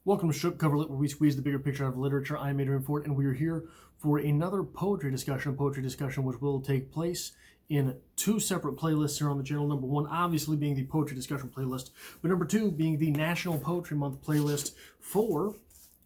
Welcome to Strip Cover Lit, where we squeeze the bigger picture out of literature. I'm Adrian Ford, and we are here for another poetry discussion, which will take place in two separate playlists here on the channel. Number one, obviously, being the poetry discussion playlist, but number two, being the National Poetry Month playlist for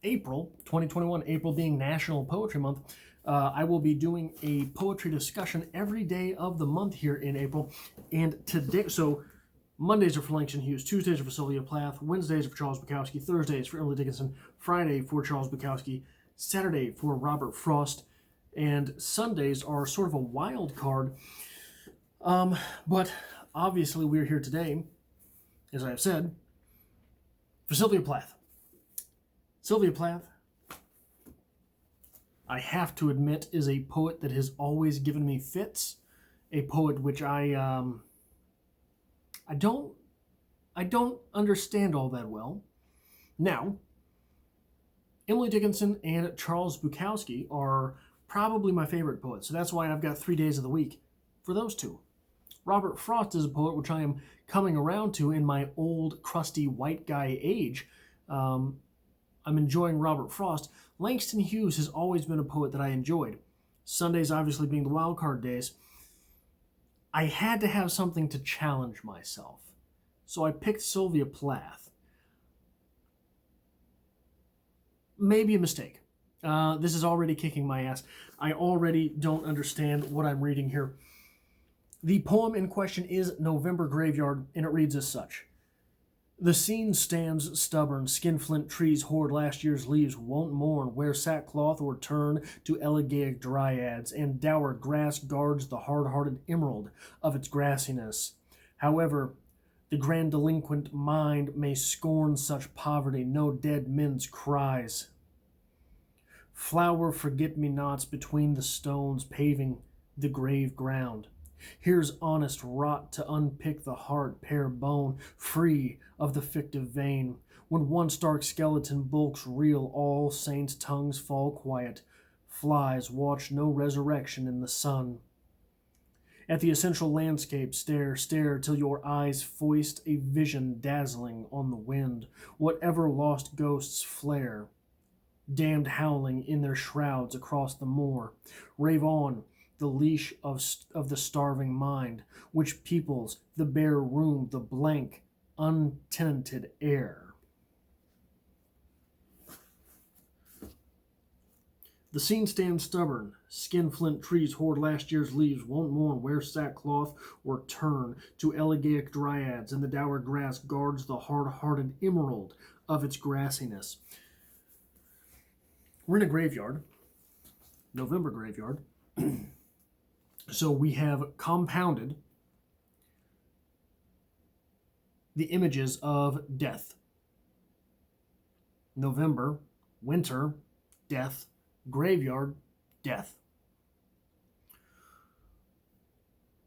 April 2021. April being National Poetry Month. I will be doing a poetry discussion every day of the month here in April, and today, Mondays are for Langston Hughes, Tuesdays are for Sylvia Plath, Wednesdays are for Charles Bukowski, Thursdays for Emily Dickinson, Friday for Charles Bukowski, Saturday for Robert Frost, and Sundays are sort of a wild card. But obviously we're here today, as I have said, for Sylvia Plath. Sylvia Plath, I have to admit, is a poet that has always given me fits, a poet which I don't understand all that well. Now, Emily Dickinson and Charles Bukowski are probably my favorite poets, so that's why I've got 3 days of the week for those two. Robert Frost is a poet which I am coming around to in my old, crusty white guy age. I'm enjoying Robert Frost. Langston Hughes has always been a poet that I enjoyed. Sundays obviously being the wild card days. I had to have something to challenge myself. So I picked Sylvia Plath. Maybe a mistake. This is already kicking my ass. I already don't understand what I'm reading here. The poem in question is November Graveyard, and it reads as such. The scene stands stubborn, skinflint trees hoard last year's leaves, won't mourn, wear sackcloth or turn to elegaic dryads, and dour grass guards the hard-hearted emerald of its grassiness. However, the grandiloquent mind may scorn such poverty, no dead men's cries. Flower forget-me-nots between the stones paving the grave ground. Here's honest rot to unpick the heart, pare bone, free of the fictive vein. When one stark skeleton bulks real, all saints' tongues fall quiet. Flies watch no resurrection in the sun. At the essential landscape, stare till your eyes foist a vision dazzling on the wind. Whatever lost ghosts flare, damned howling in their shrouds across the moor. Rave on, the leash of the starving mind, which peoples the bare room, the blank, untenanted air. The scene stands stubborn, skinflint trees hoard last year's leaves, won't mourn, wear sackcloth, or turn to elegaic dryads, and the dour grass guards the hard-hearted emerald of its grassiness. We're in a graveyard, November graveyard. So we have compounded the images of death. November, winter, death, graveyard, death.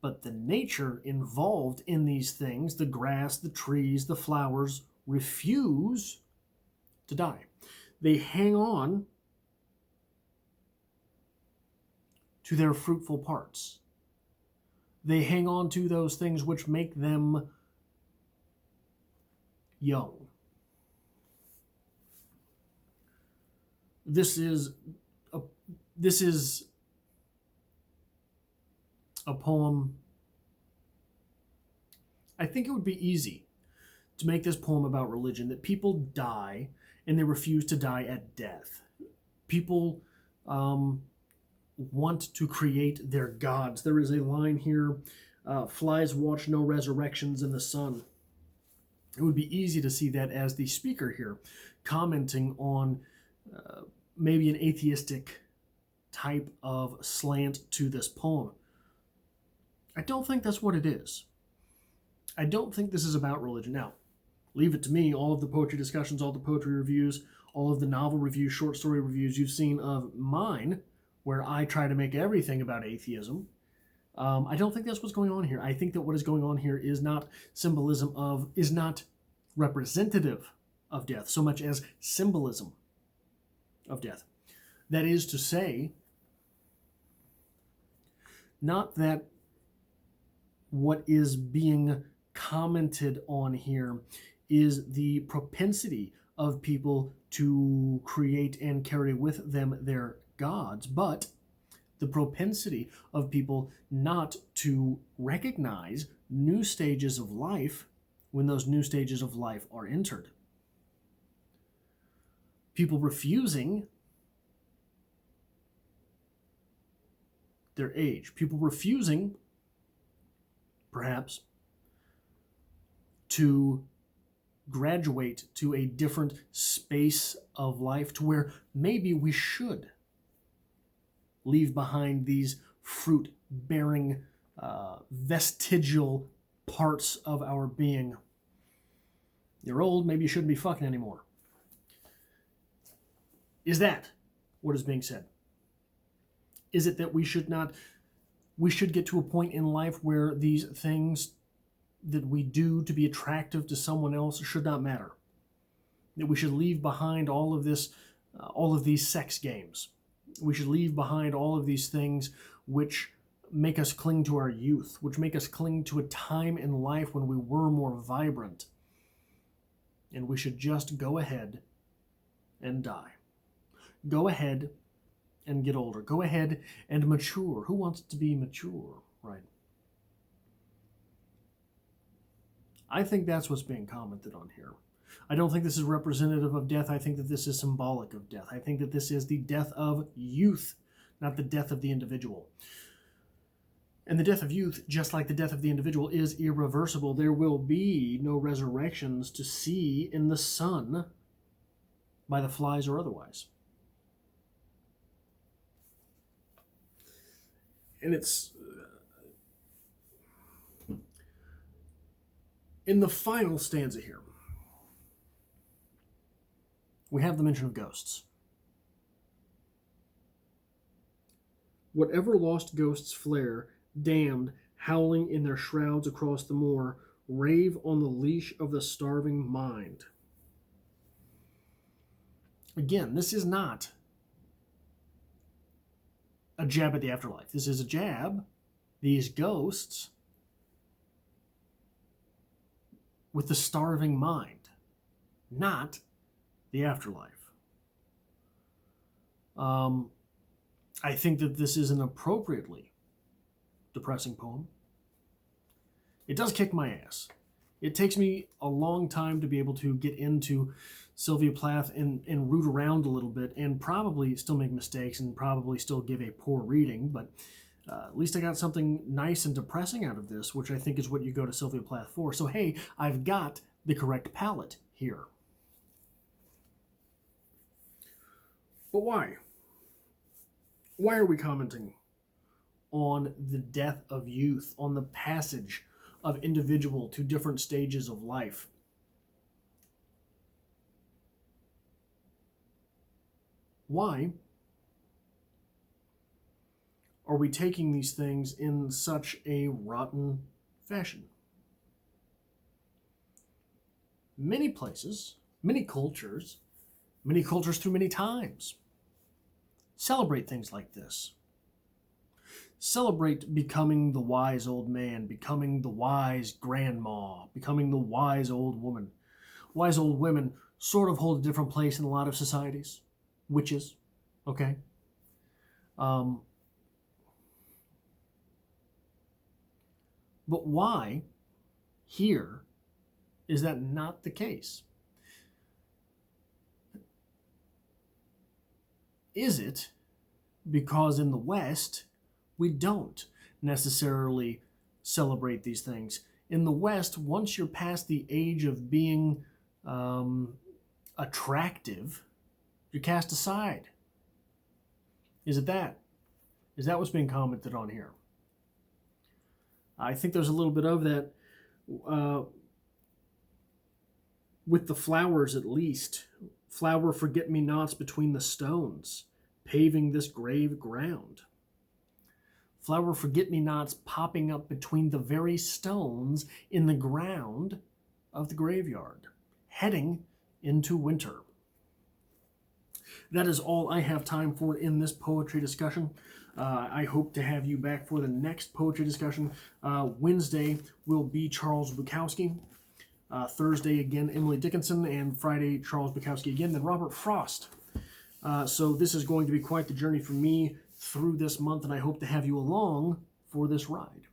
But the nature involved in these things, the grass, the trees, the flowers, refuse to die. They hang on to their fruitful parts. They hang on to those things which make them young. This is a poem. I think it would be easy to make this poem about religion, that people die and they refuse to die at death. People want to create their gods. There is a line here, flies watch no resurrections in the sun. It would be easy to see that as the speaker here, commenting on maybe an atheistic type of slant to this poem. I don't think that's what it is. I don't think this is about religion. Now, leave it to me, all of the poetry discussions, all the poetry reviews, all of the novel reviews, short story reviews you've seen of mine, where I try to make everything about atheism. I don't think that's what's going on here. I think that what is going on here is not is not representative of death so much as symbolism of death. That is to say, not that what is being commented on here is the propensity of people to create and carry with them their gods, but the propensity of people not to recognize new stages of life when those new stages of life are entered. People refusing their age. People refusing, perhaps, to graduate to a different space of life to where maybe we should leave behind these fruit-bearing, vestigial parts of our being. You're old, maybe you shouldn't be fucking anymore. Is that what is being said? Is it that we should get to a point in life where these things that we do to be attractive to someone else should not matter? That we should leave behind all of these sex games. We should leave behind all of these things which make us cling to our youth, which make us cling to a time in life when we were more vibrant. And we should just go ahead and die. Go ahead and get older. Go ahead and mature. Who wants to be mature, right? I think that's what's being commented on here. I don't think this is representative of death. I think that this is symbolic of death. I think that this is the death of youth, not the death of the individual. And the death of youth, just like the death of the individual, is irreversible. There will be no resurrections to see in the sun by the flies or otherwise. And it's in the final stanza here, we have the mention of ghosts. Whatever lost ghosts flare, damned, howling in their shrouds across the moor, rave on the leash of the starving mind. Again, this is not a jab at the afterlife. This is a jab, these ghosts, with the starving mind, not the afterlife. I think that this is an appropriately depressing poem. It does kick my ass. It takes me a long time to be able to get into Sylvia Plath and root around a little bit and probably still make mistakes and probably still give a poor reading, but at least I got something nice and depressing out of this, which I think is what you go to Sylvia Plath for. So hey, I've got the correct palette here. But why? Why are we commenting on the death of youth, on the passage of individual to different stages of life? Why are we taking these things in such a rotten fashion? Many places, many cultures through many times celebrate things like this. Celebrate becoming the wise old man, becoming the wise grandma, becoming the wise old woman. Wise old women sort of hold a different place in a lot of societies. Witches, okay? But why here is that not the case? Is it because in the West, we don't necessarily celebrate these things? In the West, once you're past the age of being attractive, you're cast aside. Is it that? Is that what's being commented on here? I think there's a little bit of that with the flowers, at least. Flower forget-me-nots between the stones, paving this grave ground. Flower forget-me-nots popping up between the very stones in the ground of the graveyard, heading into winter. That is all I have time for in this poetry discussion. I hope to have you back for the next poetry discussion. Wednesday will be Charles Bukowski. Thursday, again, Emily Dickinson, and Friday, Charles Bukowski again, then Robert Frost. So this is going to be quite the journey for me through this month, and I hope to have you along for this ride.